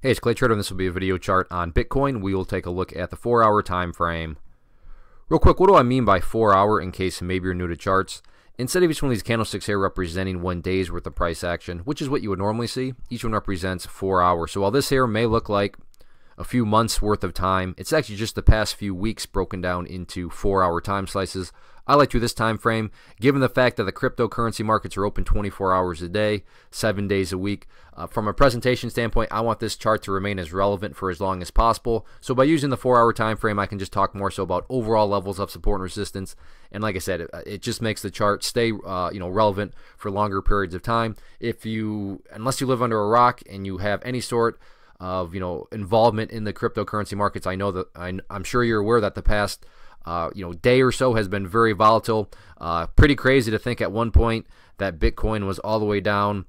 Hey, it's Clay Trader, and this will be a video chart on Bitcoin. We will take a look at the 4-hour time frame. Real quick, what do I mean by 4-hour in case maybe you're new to charts? Instead of each one of these candlesticks here representing 1 day's worth of price action, which is what you would normally see, each one represents 4 hours. So while this here may look like a few months worth of time, it's actually just the past few weeks broken down into 4-hour time slices. I like to this time frame, given the fact that the cryptocurrency markets are open 24 hours a day, 7 days a week. From a presentation standpoint, I want this chart to remain as relevant for as long as possible. So by using the 4-hour time frame, I can just talk more so about overall levels of support and resistance. And like I said, it just makes the chart stay relevant for longer periods of time. Unless you live under a rock and you have any sort of involvement in the cryptocurrency markets, I know that I'm sure you're aware that the past day or so has been very volatile. Pretty crazy to think at one point that Bitcoin was all the way down,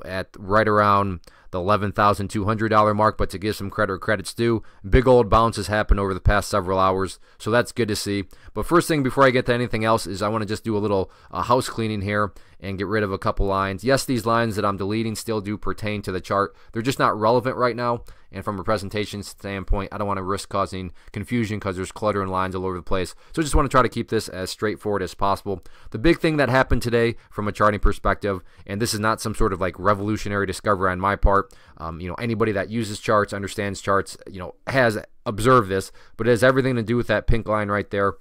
at right around the $11,200 mark. But to give some credit where credit's due, big old bounces happened over the past several hours. So that's good to see. But first thing before I get to anything else is I want to just do a little house cleaning here and get rid of a couple lines. Yes, these lines that I'm deleting still do pertain to the chart. They're just not relevant right now. And from a presentation standpoint, I don't want to risk causing confusion because there's clutter and lines all over the place. So I just want to try to keep this as straightforward as possible. The big thing that happened today from a charting perspective, and this is not some sort of like revolutionary discovery on my part. Anybody that uses charts, understands charts, has observed this, but it has everything to do with that pink line right there,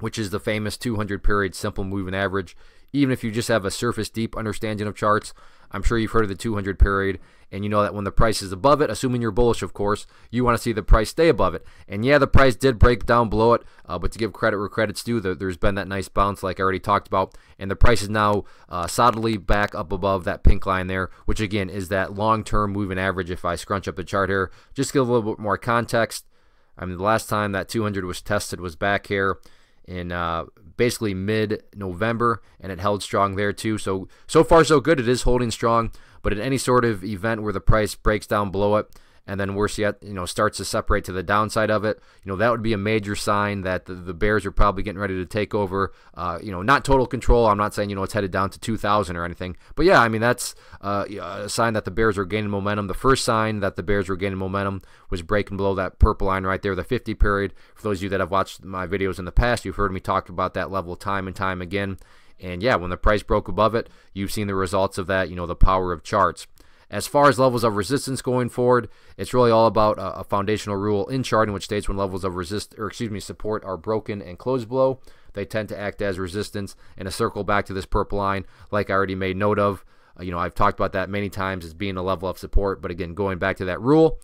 which is the famous 200 period simple moving average. Even if you just have a surface deep understanding of charts, I'm sure you've heard of the 200 period, and you know that when the price is above it, assuming you're bullish, of course, you want to see the price stay above it. And yeah, the price did break down below it, but to give credit where credit's due, there's been that nice bounce like I already talked about, and the price is now solidly back up above that pink line there, which again is that long-term moving average. If I scrunch up the chart here, just give a little bit more context. I mean, the last time that 200 was tested was back here in basically mid-November, and it held strong there too. So far so good. It is holding strong, but in any sort of event where the price breaks down below it, and then worse yet, starts to separate to the downside of it, that would be a major sign that the bears are probably getting ready to take over. Not total control. I'm not saying it's headed down to 2,000 or anything, but yeah, I mean that's a sign that the bears are gaining momentum. The first sign that the bears were gaining momentum was breaking below that purple line right there, the 50 period. For those of you that have watched my videos in the past, you've heard me talk about that level time and time again. And yeah, when the price broke above it, you've seen the results of that. The power of charts. As far as levels of resistance going forward, it's really all about a foundational rule in charting, which states when levels of support are broken and closed below, they tend to act as resistance. And to circle back to this purple line, like I already made note of, I've talked about that many times as being a level of support. But again, going back to that rule,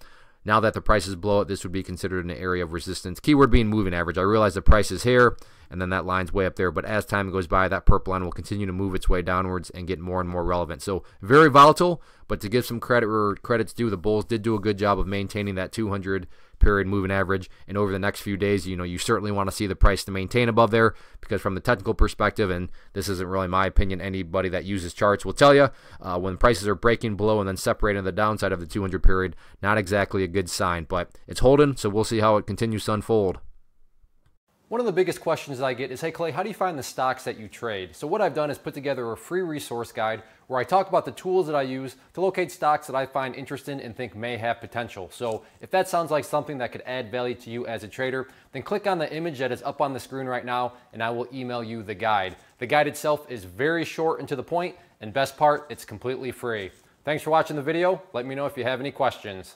now that the price is below it, this would be considered an area of resistance. Keyword being moving average. I realize the price is here, and then that line's way up there. But as time goes by, that purple line will continue to move its way downwards and get more and more relevant. So very volatile, but to give some credit where credit's due, the bulls did do a good job of maintaining that 200 period moving average. And over the next few days, you certainly want to see the price to maintain above there, because from the technical perspective, and this isn't really my opinion, anybody that uses charts will tell you, when prices are breaking below and then separating the downside of the 200 period, not exactly a good sign, but it's holding, so we'll see how it continues to unfold. One of the biggest questions I get is, hey Clay, how do you find the stocks that you trade? So what I've done is put together a free resource guide where I talk about the tools that I use to locate stocks that I find interesting and think may have potential. So if that sounds like something that could add value to you as a trader, then click on the image that is up on the screen right now and I will email you the guide. The guide itself is very short and to the point, and best part, it's completely free. Thanks for watching the video. Let me know if you have any questions.